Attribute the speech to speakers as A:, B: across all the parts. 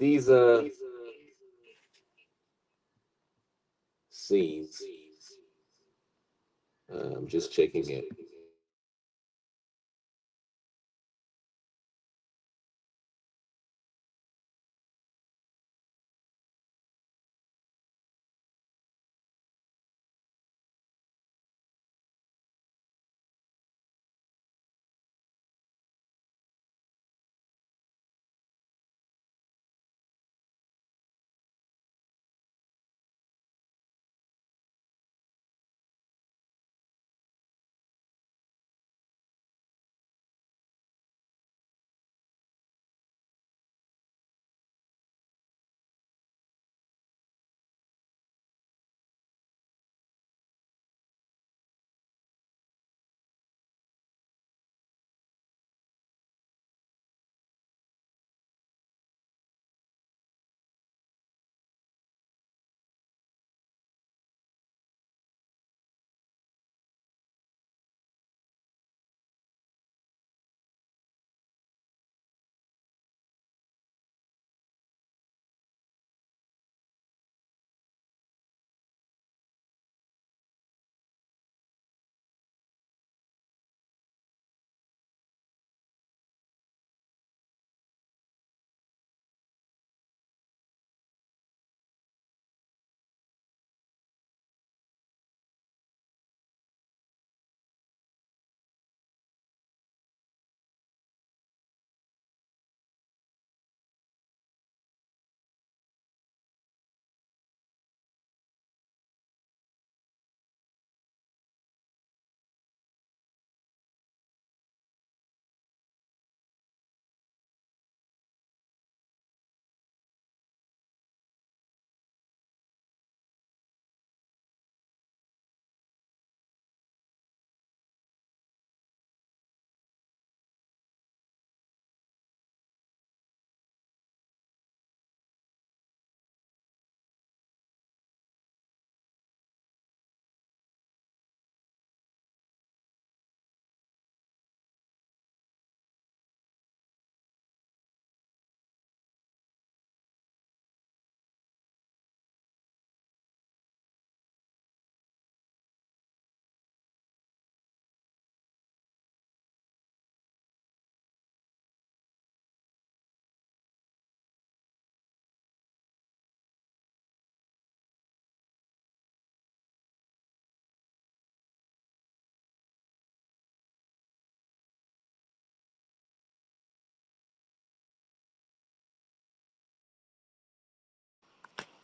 A: these are scenes. I'm just checking it.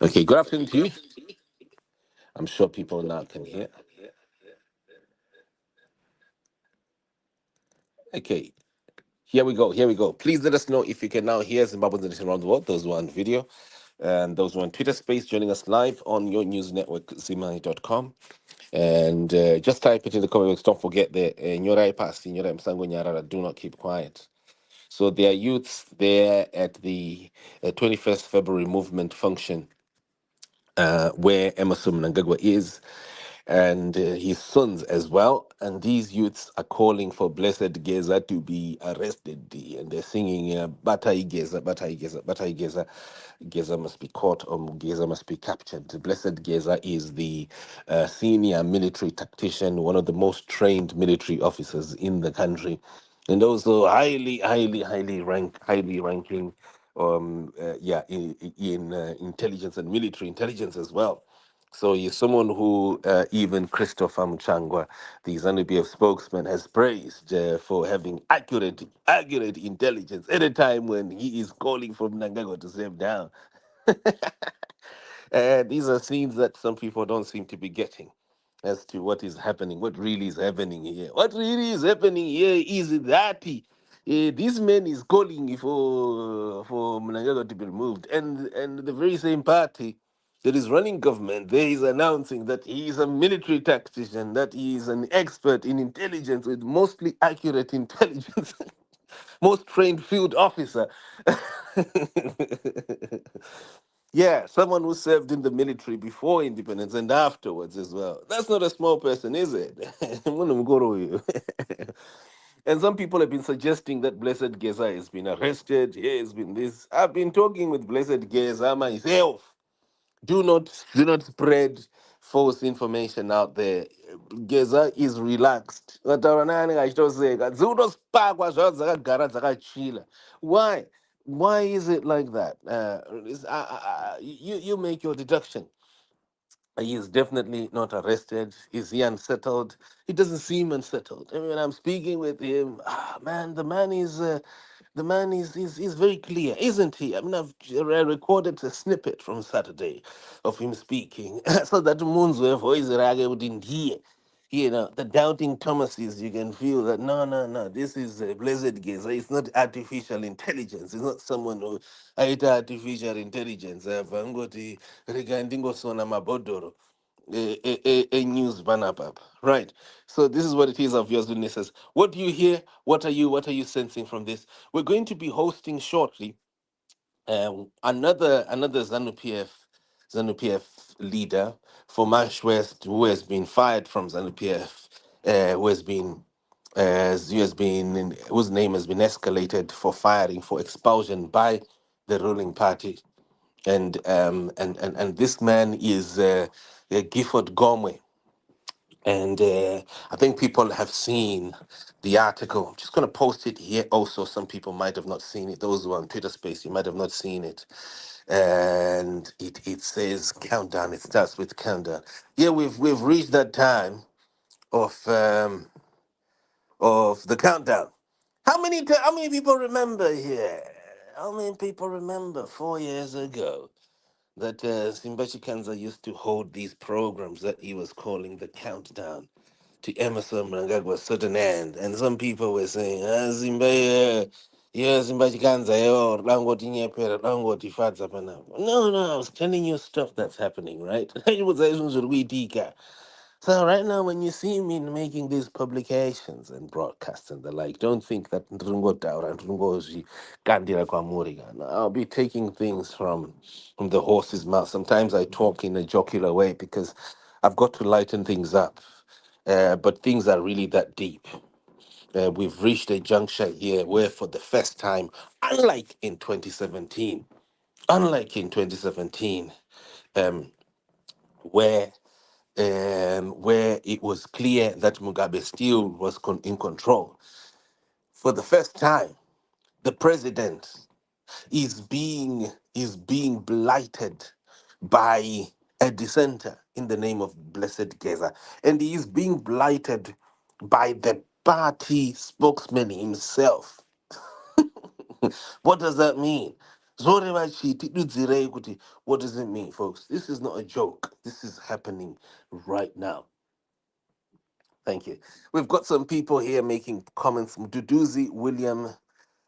A: Okay, good afternoon to you. I'm sure people now can hear. Okay, here we go. Here we go. Please let us know if you can now hear Zimbabweans and around the world. Those who are on video and those who are on Twitter Space joining us live on your news network, zimai.com. And just type it in the comments. Don't forget the Nyorai Pass, Nyorai Msango Nyarara, do not keep quiet. So there are youths there at the 21st February movement function where Emerson Mnangagwa is, and his sons as well. And these youths are calling for Blessed Geza to be arrested. And they're singing, Batai Geza, Batai Geza, Batai Geza. Geza must be caught or Geza must be captured. Blessed Geza is the senior military tactician, one of the most trained military officers in the country, and also highly ranking in intelligence and military intelligence as well. So he's someone who even Christopher Mchangwa, the ZANU-PF spokesman, has praised for having accurate intelligence at a time when he is calling for Mnangagwa to step down. These are scenes that some people don't seem to be getting as to what is happening, what really is happening here. What really is happening here is that this man is calling for Mnangagwa to be removed, and the very same party that is running government there is announcing that he is a military tactician, that he is an expert in intelligence with mostly accurate intelligence, most trained field officer. Yeah, someone who served in the military before independence and afterwards as well. That's not a small person, is it? Munumgoro. And some people have been suggesting that Blessed Gaza has been arrested. Here has been this. I've been talking with Blessed Gaza myself. Do not spread false information out there. Geza is relaxed. Wataura nani kachitoseka. Dzinotosparkwa zvadzo dzakagara dzakachila. Why? Why is it like that? You make your deduction. He is definitely not arrested. Is he unsettled? He doesn't seem unsettled. I mean, when I'm speaking with him, man, the man is very clear, isn't he? I mean, recorded a snippet from Saturday of him speaking, so that Munzwe voice rage didn't hear. You know, the doubting Thomases, you can feel that no, this is a blessed gaze. It's not artificial intelligence. It's not someone who ate artificial intelligence. Vangoti regandingosona mabodoro. A news banner up. Right. So this is what it is of yours says. What do you hear? What are you sensing from this? We're going to be hosting shortly another ZANU-PF leader for Marsh West, who has been fired from ZANU-PF, whose name has been escalated for firing for expulsion by the ruling party, and this man is Gifford Gome. And I think people have seen the article. I'm just going to post it here also. Some people might have not seen it. Those who are on Twitter Space, you might have not seen it. And it says countdown. It starts with countdown. Yeah, we've reached that time of the countdown. How many people remember here? How many people remember 4 years ago that Simbachi Kanza used to hold these programs that he was calling the countdown to Emerson Mnangagwa'S certain end? And some people were saying, Zimba, yeah, Simbachi Kanza, yo, Langoti Nyepera, Langoti Fatsa Panapa. No, I was telling you stuff that's happening, right? It was so right now, when you see me making these publications and broadcasts and the like, don't think that Ndrungo Daura and Ndrungo Zi Gandira Kwamuriga. No, I'll be taking things from the horse's mouth. Sometimes I talk in a jocular way because I've got to lighten things up. But things are really that deep. We've reached a juncture here where, for the first time, unlike in 2017, um, where where it was clear that Mugabe still was in control. For the first time, the president is being blighted by a dissenter in the name of Blessed Gaza, and he is being blighted by the party spokesman himself. What does that mean? What does it mean, folks? This is not a joke. This is happening right now. Thank you. We've got some people here making comments. Duduzi William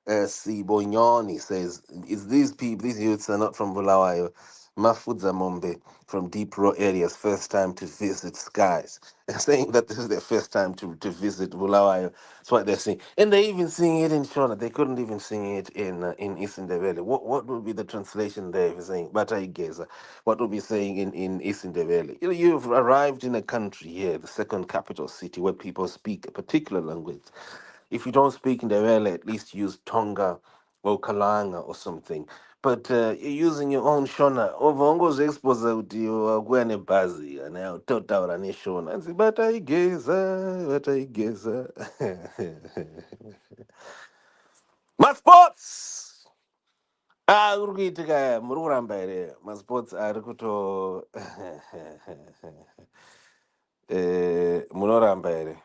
A: Sibonyoni says, "Is these youths are not from Bulawayo? Mafudza Mombe from deep rural areas, first time to visit skies." They're saying that this is their first time to visit Bulawayo. That's what they're saying. And they're even seeing it in Shona. They couldn't even sing it in Eastern Valley. What would be the translation there if you're saying Batai Geza? What would be saying in Eastern Valley? You've arrived in a country here, the second capital city, where people speak a particular language. If you don't speak in the Ndebele, at least use Tonga or Kalanga or something. But you're using your own Shona. Ovongo's expose kuti wakuya nebhazi kana utotaura neshona. Anzi bataigeza. Masports! Uri kuitika muri kuramba here. Masports ari kuto munoramba here.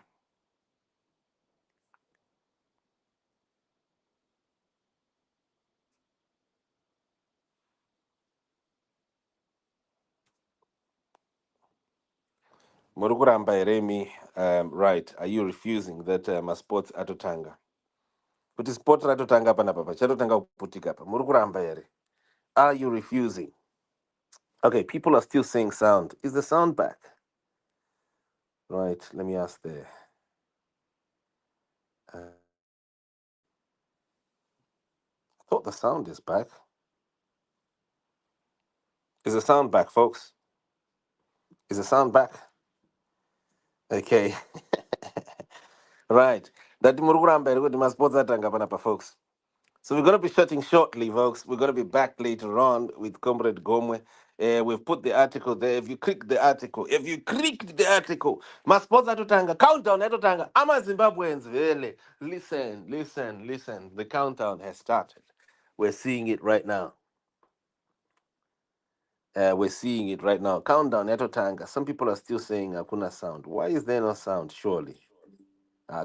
A: Muri kuramba here mi. Right. Are you refusing that masports atotanga? Kuti sport ratotanga panapa chatotanga kuputika pa muri kuramba here? Are you refusing? Okay, people are still saying sound. Is the sound back? Right, let me ask there. I thought the sound is back. Is the sound back, folks? Is the sound back? Okay. Right. That Muruguramba with my sports atanga panapa, folks. So we're going to be shutting shortly, folks. We're going to be back later on with Comrade Gome. We've put the article there. If you clicked the article, Masposa Tutanga, countdown Etotanga, Ama Zimbabweans, really. Listen. The countdown has started. We're seeing it right now. We're seeing it right now. Countdown Etotanga. Some people are still saying Akuna sound. Why is there no sound? Surely.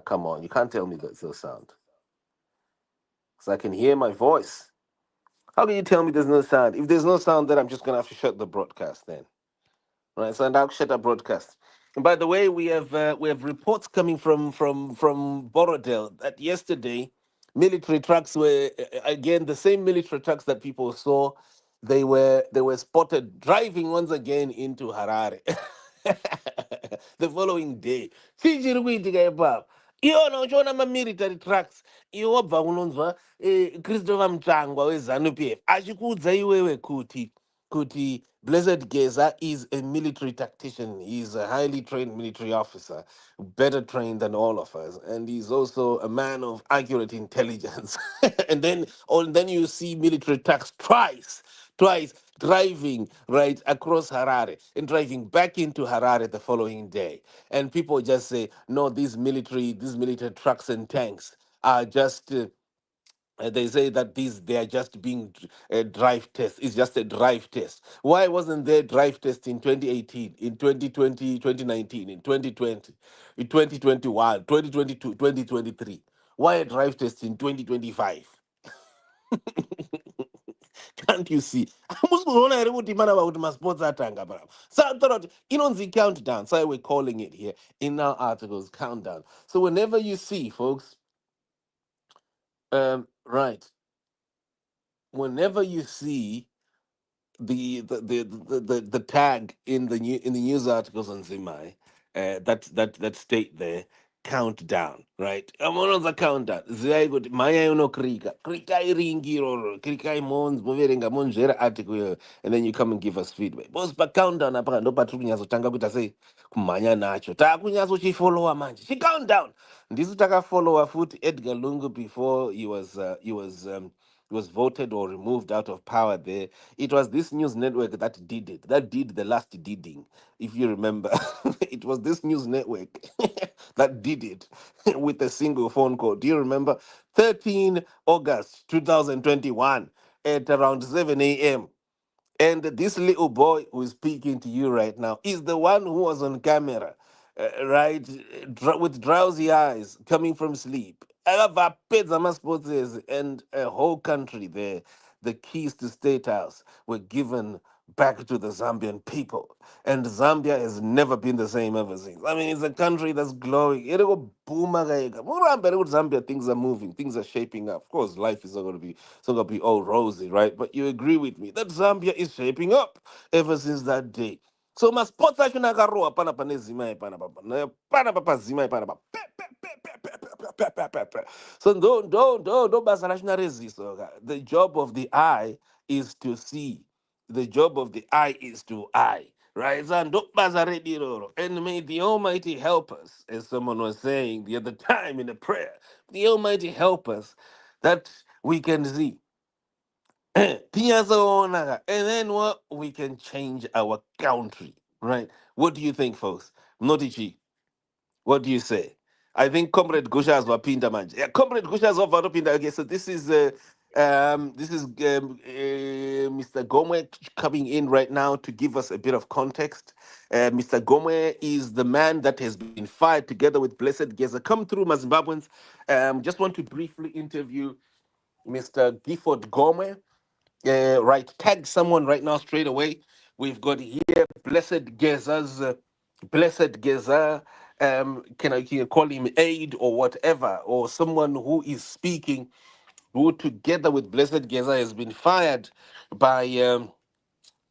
A: Come on, you can't tell me there's no sound. Because I can hear my voice. How can you tell me there's no sound? If there's no sound, then I'm just gonna have to shut the broadcast then. Right, so now shut up broadcast. And by the way, we have reports coming from Borodale that yesterday military trucks were again the same military trucks that people saw. They were spotted driving once again into Harare the following day. Chichiri kuitika ipapo. Iona uchiona military trucks iwe wabva unonzwa Christopher Mtsvangwa weZanu PF achikuudza iwewe kuti Blessed Gaza is a military tactician. He's a highly trained military officer, better trained than all of us, and he's also a man of accurate intelligence. And then you see military trucks twice driving right across Harare and driving back into Harare the following day. And people just say, no, these military trucks and tanks are just they say that they are just being a drive test. It's just a drive test. Why wasn't there drive test in 2018, in 2020, 2019, in 2020, in 2021, 2022, 2023? Why a drive test in 2025? Can't you see? Hamusi here kuti mana kuti masports atanga panapa. So I thought inonzi countdown. So we're calling it here in our articles countdown. So whenever you see, folks, right, whenever you see the tag in the news articles on Zimai that state there countdown, right? I'm on the countdown. Zai kuti maya uno krika iringi roro krika mons moverenga monjera article yo, and then you come and give us feedback. Boss pa countdown apa ndo patru kunyazotanga kuita sei kumhanya nacho takunyazochifollowa manje chi countdown ndisu takafollowa futi Edgar Lungu before he was voted or removed out of power there. It was this news network that did it, that did the last deeding, if you remember. It was this news network that did it with a single phone call. Do you remember? 13 August 2021 at around 7 a.m. And this little boy who is speaking to you right now is the one who was on camera, right, with drowsy eyes coming from sleep. Akabva sports and a whole country there. The keys to State House were given back to the Zambian people. And Zambia has never been the same ever since. I mean, it's a country that's glowing. It'll boom again. Murambe with Zambia, things are moving, things are shaping up. Of course, life is not going to be all rosy, right? But you agree with me that Zambia is shaping up ever since that day. So my sports action akaroa pana pane zima pana papa pana papa zima pana papa. So don't basa national resist. The job of the eye is to see. The job of the eye is to eye. Right? So don't basa rediroro. And may the Almighty help us, as someone was saying the other time in the prayer. The Almighty help us that we can see. Tiyazonaga. And then what we can change our country. Right? What do you think, folks? Notichi. What do you say? I think Comrade Gusha has wapinda manje. Yeah, Comrade Gusha has wapinda. Okay, so this is Mr. Gome coming in right now to give us a bit of context. Mr. Gome is the man that has been fired together with Blessed Gaza. Come through, my Zimbabweans. Just want to briefly interview Mr. Gifford Gome. Right, tag someone right now straight away. We've got here Blessed Geza. Can I call him aid or whatever, or someone who is speaking, who together with Blessed Geza has been fired by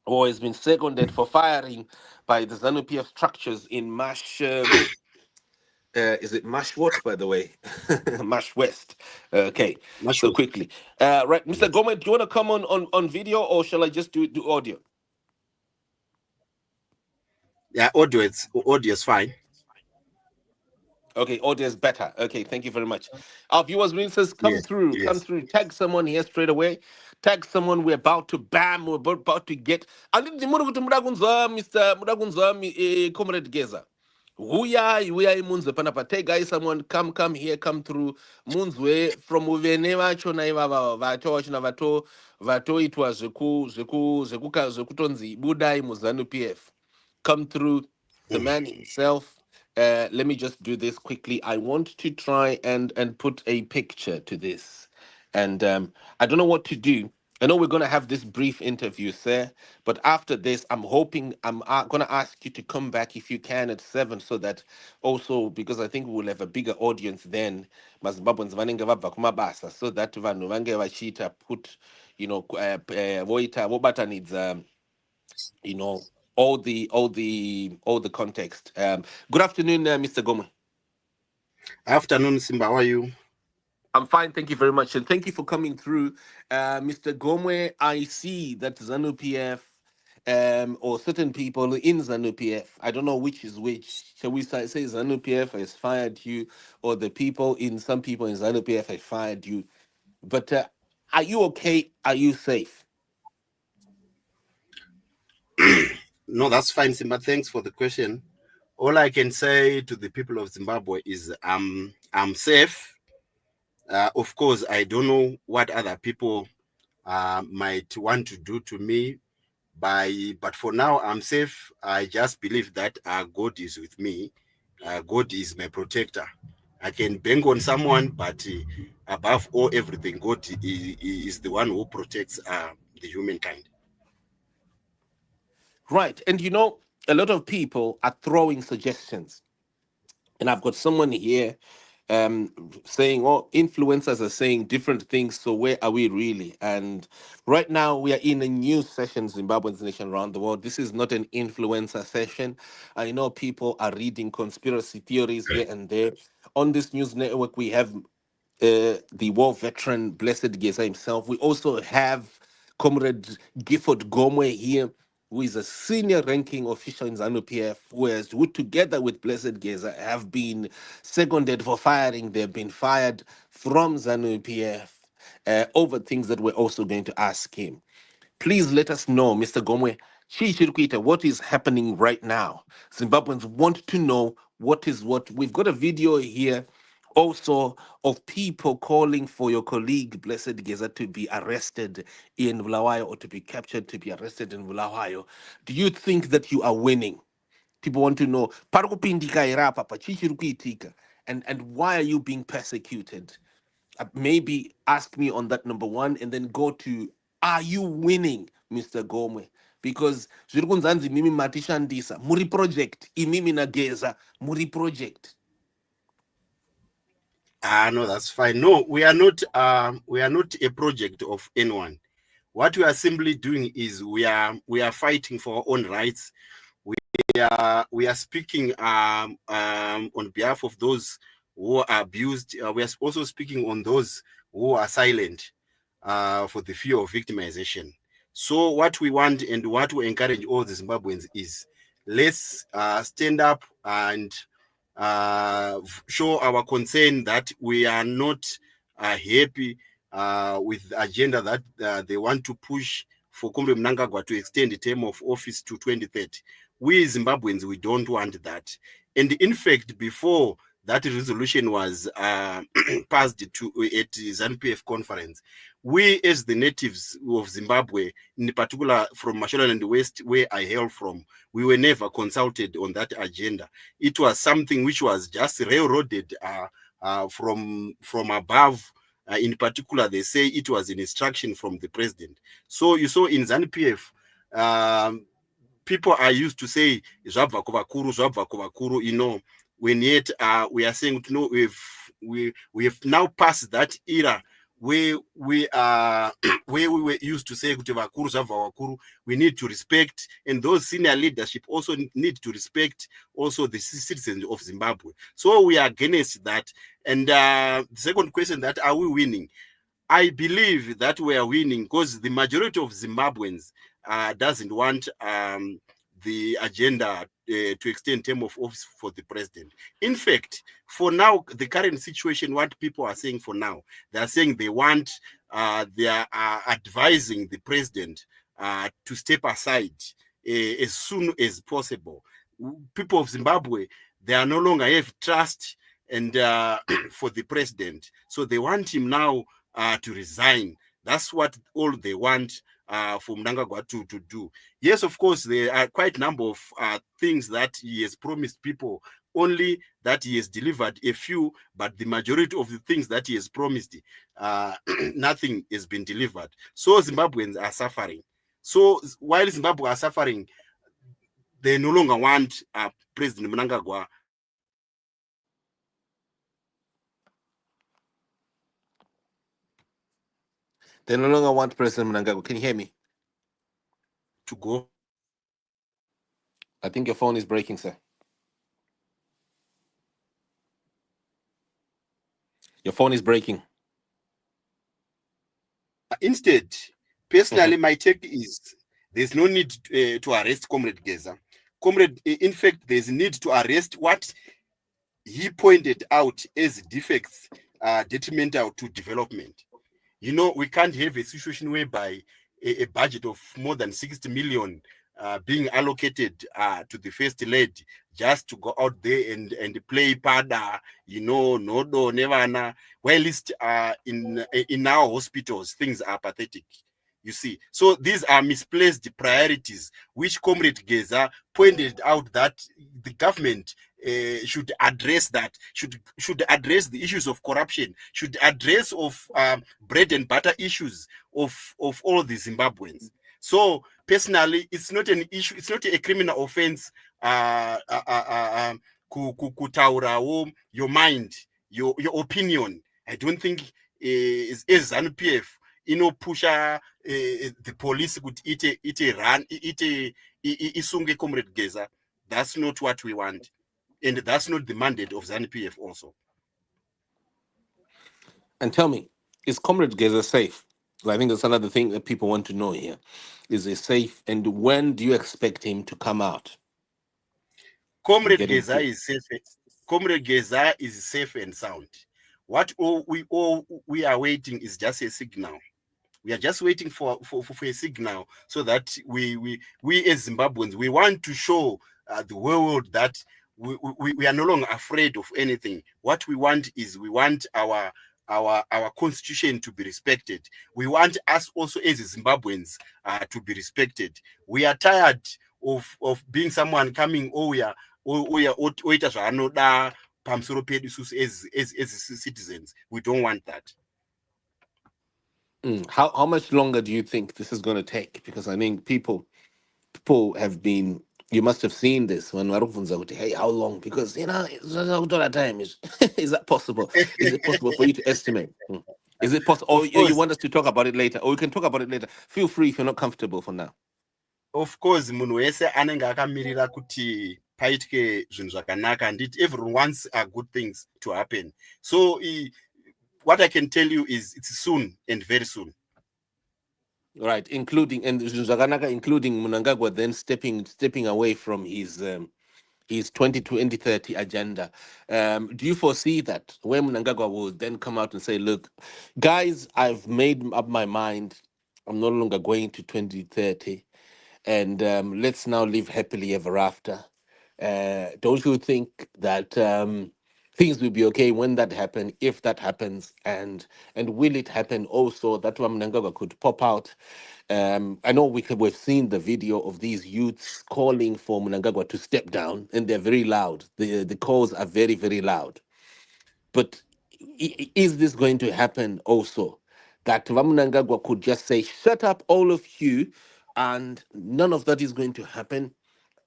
A: or has been seconded for firing by the ZANU PF structures in Mash. Is it Mash what, by the way? Mash West. Okay,
B: Much
A: so
B: was.
A: quickly. Right, Mr.
B: Yes.
A: Gomez, do you want to come on video or shall I just do audio?
B: Yeah, audio is fine.
A: Okay, audio is better. Okay, thank you very much. Our viewers, says, come
B: Yes,
A: through, come
B: yes.
A: through. Tag someone here straight away. Tag someone. We're about to bam. We're about to get. And the Mr. Mudagunza, Comrade Geza. We are Munzwe panapa. Tag guys, someone come here, come through. Munzwe from Uveneva chona iva vato chona vato it was zekutonzi Budai Muzanu PF. Come through the man himself. Let me just do this quickly. I want to try and put a picture to this, and I don't know what to do. I know we're gonna have this brief interview, sir, but after this, I'm hoping I'm gonna ask you to come back if you can at 7, so that also because I think we'll have a bigger audience then. Mazimbabweans vanenge vabva kumabasa, so that vanhu vange vachiita put, voita vobata needs you know all the context. Good afternoon, Mr. Gome.
B: Afternoon, Simba. How are you?
A: I'm fine, thank you very much, and thank you for coming through, Mr. Gome. I see that ZANU PF, or certain people in ZANU PF, I don't know which is which. Shall we say ZANU PF has fired you, or some people in ZANU PF have fired you? But are you okay? Are you safe?
B: No, that's fine, Simba. Thanks for the question. All I can say to the people of Zimbabwe is I'm safe. Of course, I don't know what other people might want to do to me, but for now, I'm safe. I just believe that God is with me. God is my protector. I can bang on someone, but above all, everything, God is the one who protects the humankind.
A: Right, and a lot of people are throwing suggestions. And I've got someone here saying, oh, influencers are saying different things. So where are we really? And right now we are in a new session, Zimbabweans Nation around the world. This is not an influencer session. I know people are reading conspiracy theories here and there. On this news network, we have the war veteran, Blessed Gaza himself. We also have Comrade Gifford Gome here, who is a senior ranking official in ZANU PF, who together with Blessed Gaza have been seconded for firing. They've been fired from ZANU PF over things that we're also going to ask him. Please let us know, Mr. Gomwe, Chirikuita, what is happening right now. Zimbabweans want to know what is what. We've got a video here also of people calling for your colleague, Blessed Geza, to be arrested in Bulawayo, or to be captured to be arrested in Bulawayo. Do you think that you are winning? People want to know, "Parikupindika era papa, chichirikuitika," and why are you being persecuted? Maybe ask me on that number one, and then go to, are you winning, Mr. Gome? Because zviri kunzanzi mimi matishandisa muri project, imimi na Geza muri project.
B: No, that's fine. No, we are not. We are not a project of anyone. What we are simply doing is we are fighting for our own rights. We are speaking on behalf of those who are abused. We are also speaking on those who are silent for the fear of victimization. So what we want and what we encourage all the Zimbabweans is, let's stand up and show our concern that we are not happy with the agenda that they want to push for Comrade Mnangagwa to extend the term of office to 2030. We Zimbabweans, we don't want that. And in fact, before that resolution was passed at ZANU-PF conference, we as the natives of Zimbabwe, in particular from Mashonaland West, where I hail from, we were never consulted on that agenda. It was something which was just railroaded from above. In particular, they say it was an instruction from the president. So you saw in ZANU-PF, people are used to say, "Zwabva kuvakuru," when yet we are saying, we have now passed that era where we were used to say, we need to respect, and those senior leadership also need to respect also the citizens of Zimbabwe. So we are against that. And the second question, that are we winning? I believe that we are winning because the majority of Zimbabweans doesn't want the agenda to extend term of office for the president. In fact, for now, the current situation, what people are saying for now, they are saying they want, they are advising the president to step aside as soon as possible. People of Zimbabwe, they are no longer have trust and for the president, so they want him now to resign. That's what all they want for Mnangagwa to do. Yes, of course, there are quite a number of things that he has promised people, only that he has delivered a few, but the majority of the things that he has promised, nothing has been delivered. So Zimbabweans are suffering. So while Zimbabwe are suffering, they no longer want President Mnangagwa.
A: They no longer want President Mnangagwa. Can you hear me?
B: To go.
A: I think your phone is breaking, sir. Your phone is breaking.
B: Instead, personally, my take is there's no need to arrest Comrade Geza. Comrade, in fact, there's need to arrest what he pointed out as defects detrimental to development. You know, we can't have a situation whereby a budget of more than 60 million being allocated to the first lady just to go out there and play pada, you know, no never. Well, at least in our hospitals, things are pathetic. You see, so these are misplaced priorities, which Comrade Geza pointed out that the government should address that, should address the issues of corruption, should address of bread and butter issues of all the Zimbabweans. So personally, it's not an issue, it's not a criminal offense kutaurawo your mind, your opinion. I don't think is ZANU-PF inopusha the police could eat a run, isunge Comrade Geza. That's not what we want. And that's not the mandate of ZANU-PF also.
A: And tell me, is Comrade Geza safe? I think that's another thing that people want to know here. Is he safe? And when do you expect him to come out?
B: Comrade Geza is safe. Comrade Geza is safe and sound. What all we are waiting is just a signal. We are just waiting for a signal so that we as Zimbabweans, we want to show the world that we are no longer afraid of anything. What we want is we want our constitution to be respected. We want us also as Zimbabweans to be respected. We are tired of being someone coming oita zvanoda pamusoro pedu as citizens. We don't want that.
A: How much longer do you think this is going to take? Because I think people have been. You must have seen this when Marufunza would say, hey, how long? Because it's not a time. Is that possible? Is it possible for you to estimate? Is it possible? Or
B: Of course,
A: you want us to talk about it later? Or we can talk about it later. Feel free if you're not comfortable for now.
B: of course, munhu wese anenge akamirira kuti paitike zvinhu zvakanaka. Indeed, everyone wants good things to happen. So what I can tell you is it's soon and very soon.
A: Right, including Mnangagwa then stepping away from his 2030 agenda. Do you foresee that when Mnangagwa will then come out and say, look, guys, I've made up my mind. I'm no longer going to 2030. And let's now live happily ever after. Don't you think that things will be okay when that happens, if that happens, and will it happen also that Mnangagwa could pop out? I know we've seen the video of these youths calling for Mnangagwa to step down, and they're very loud. The calls are very, very loud. But is this going to happen also? That Mnangagwa could just say, shut up, all of you, and none of that is going to happen.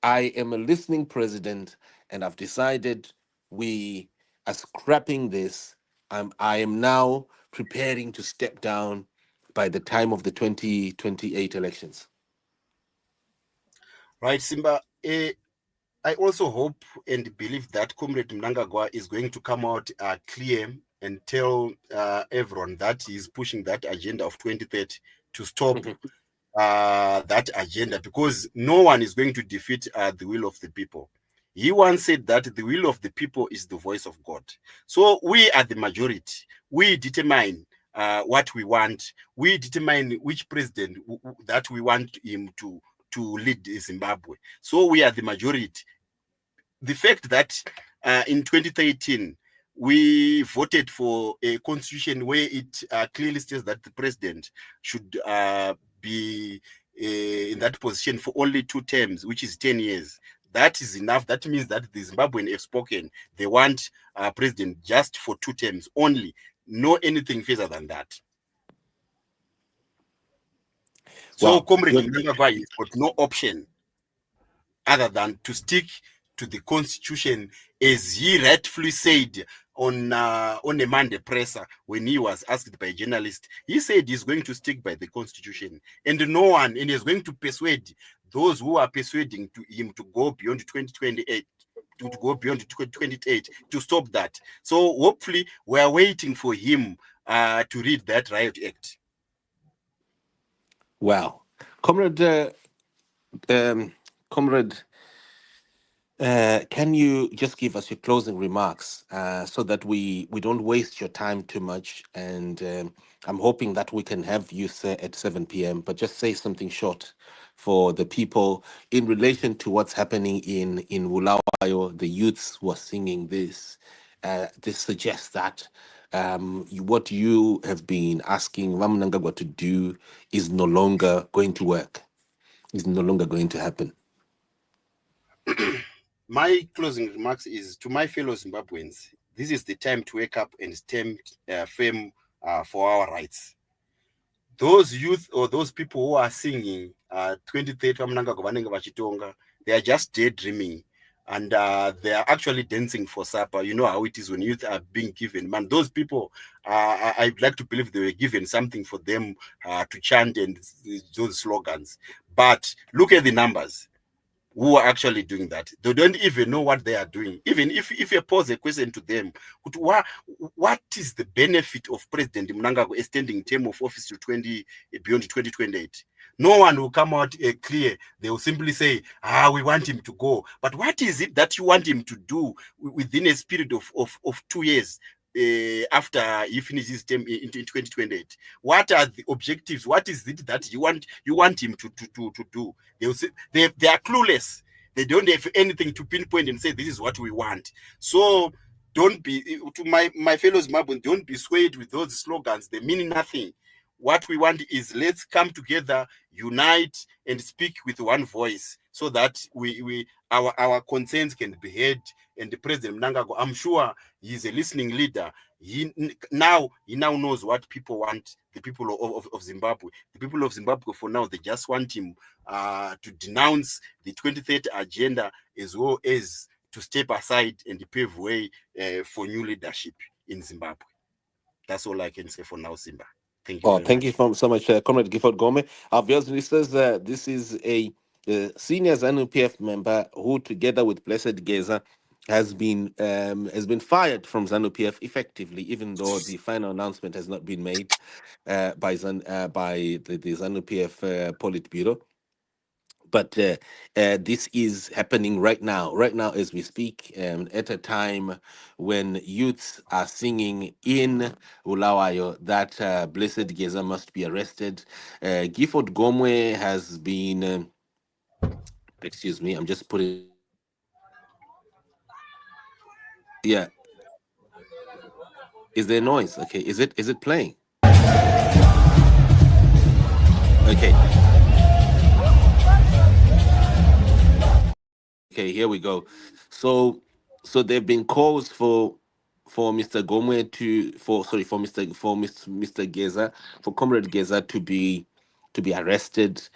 A: I am a listening president, and I've decided we are scrapping this. I am now preparing to step down by the time of the 2028 elections.
B: Right, Simba. I also hope and believe that Comrade Mnangagwa is going to come out clear and tell everyone that he's pushing that agenda of 2030 to stop that agenda, because no one is going to defeat the will of the people. He once said that the will of the people is the voice of God. So we are the majority. We determine what we want. We determine which president that we want him to lead Zimbabwe. So we are the majority. The fact that in 2013 we voted for a constitution where it clearly states that the president should be in that position for only 2 terms, which is 10 years. That is enough. That means that the Zimbabwean have spoken. They want a president just for 2 terms only, no anything further than that. So
A: Wow.
B: Comrade Mnangagwa has got no option other than to stick to the constitution, as he rightfully said on a Monday presser when he was asked by a journalist. He said he's going to stick by the constitution, and no one, and he's going to persuade those who are persuading him to go beyond 2028. To go beyond 2028 to stop that. So hopefully we are waiting for him to read that riot act.
A: Wow. Comrade, um, Comrade, can you just give us your closing remarks so that we don't waste your time too much? And I'm hoping that we can have you say at 7 p.m., but just say something short for the people in relation to what's happening in Bulawayo, the youths who are singing this. This suggests that what you have been asking Mnangagwa to do is no longer going to work, is no longer going to happen.
B: My closing remarks is to my fellow Zimbabweans: this is the time to wake up and stand firm for our rights. Those youth or those people who are singing 2030 Mnangagwa vachitonga, they are just daydreaming, and they are actually dancing for supper. You know how it is when youth are being given. Man, those people, I'd like to believe they were given something for them to chant and those slogans. But look at the numbers who are actually doing that. They don't even know what they are doing. Even if you pose a question to them, what is the benefit of President Mnangagwa extending term of office to beyond 2028? No one will come out clear. They will simply say, we want him to go. But what is it that you want him to do within a period of 2 years? After he finishes his term in 2028, what are the objectives? What is it that you want him to do? They are clueless. They don't have anything to pinpoint and say this is what we want. So don't be, to my fellow Zimbabweans, don't be swayed with those slogans. They mean nothing. What we want is, let's come together, unite, and speak with one voice, so that our concerns can be heard. And the President Mnangagwa, I'm sure he's a listening leader. He now knows what people want. The people of Zimbabwe, the people of Zimbabwe, for now, they just want him to denounce the 2030 agenda, as well as to step aside and pave way for new leadership in Zimbabwe. That's all I can say for now, Simba. Thank you
A: Oh,
B: very
A: thank you
B: much.
A: so much, Comrade Gifford Gome. Our viewers and listeners, this is a senior ZANU-PF member who, together with Blessed Gaza, has been fired from ZANU-PF effectively, even though the final announcement has not been made by the ZANU-PF Politburo. But this is happening right now as we speak, at a time when youths are singing in Bulawayo that Blessed Geza must be arrested. Gifford Gome has been, excuse me, I'm just putting, yeah, is there noise? Okay, is it playing? Okay, okay, here we go. So there've been calls for Mr. Gome to for sorry for Mr. Geza, for Comrade Geza to be arrested,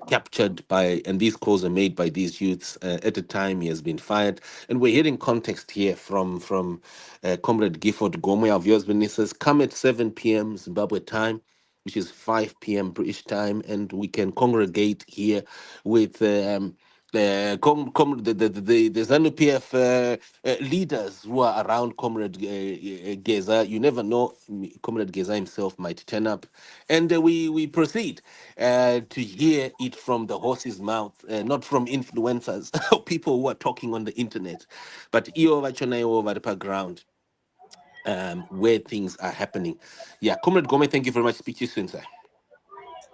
A: captured by, and these calls are made by these youths. At the time, he has been fired, and we're hearing context here from Comrade Gifford Gome. Our viewers, says, come at 7 p.m. Zimbabwe time, which is 5 p.m. British time, and we can congregate here with the ZANU-PF leaders who are around Comrade Geza. You never know, Comrade Geza himself might turn up. And we proceed to hear it from the horse's mouth, not from influencers or people who are talking on the internet, but over the background where things are happening. Yeah, Comrade Gome, thank you very much. Speak to you soon, sir.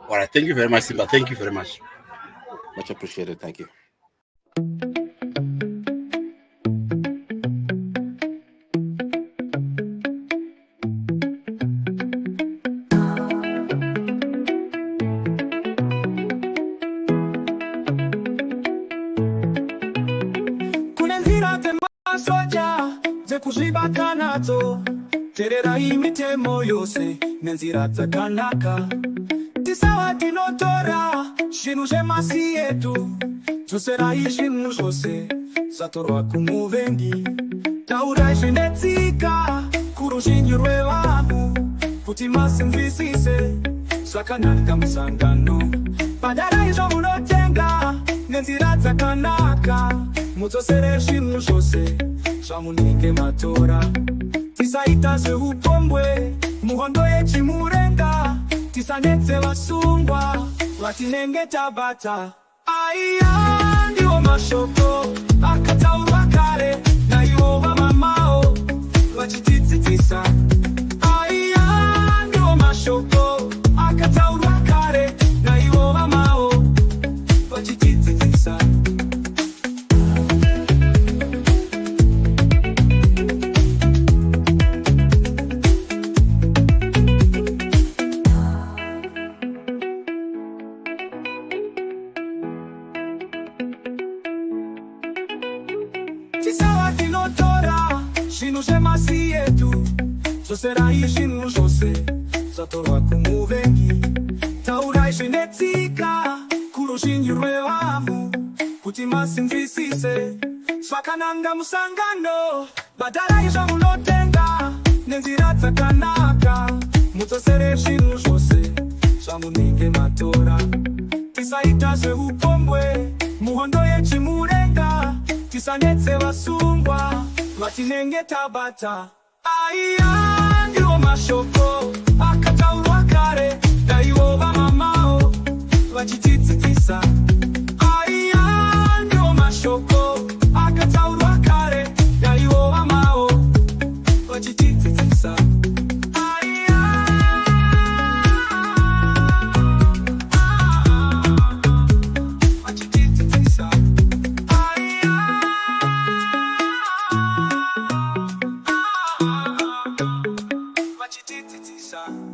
B: All right. Thank you very much, Simba. Thank you very much.
A: Much appreciated. Thank you.
C: Soja zekuzvibata nadzo terera imitemo yose nenzira dzakanaka tisawa tinotora zvinhu zvemasi yedu dzoserai zvinhu zvose zvatorwa kumuvengi taurai zvinetsika kuruzhinji rwevanhu kuti masinzwisise zvakanaka musangano bhadharai zvamunotenga nenzira dzakanaka mudzosere zvinhu zvose zvamunenge matora tisaita zveupombwe muhondo yechimurenga tisanetse vasungwa vatinenge tabata aiya ndiwo mashoko akataurwa kare naivo vamamao vachitidzidzisa aiya ndiwo mashoko akataurwa kare naivo vamao vachitidzidzisa tisawa tinotora zvinhu zvemasi yedu dzoserai zvinhu zvose zvatorwa kumuvengi taurai zvinetsika kuruzhinji rwevanhu kuti masinzwisise zvakananga musangano bhadharai zvamunotenga nenzira dzakanaka mudzosere zvinhu zvose zvamunenge matora tisaita zveupombwe muhondo yechimurenga tisanetse vasungwa vatinenge tabata aiya ndiwo mashoko akataurwa kare naivo vamamao vachitidzidzisa aiya ndiwo mashoko akataurwa kare naivo vamao vachitidzidzisa What you did to Geza.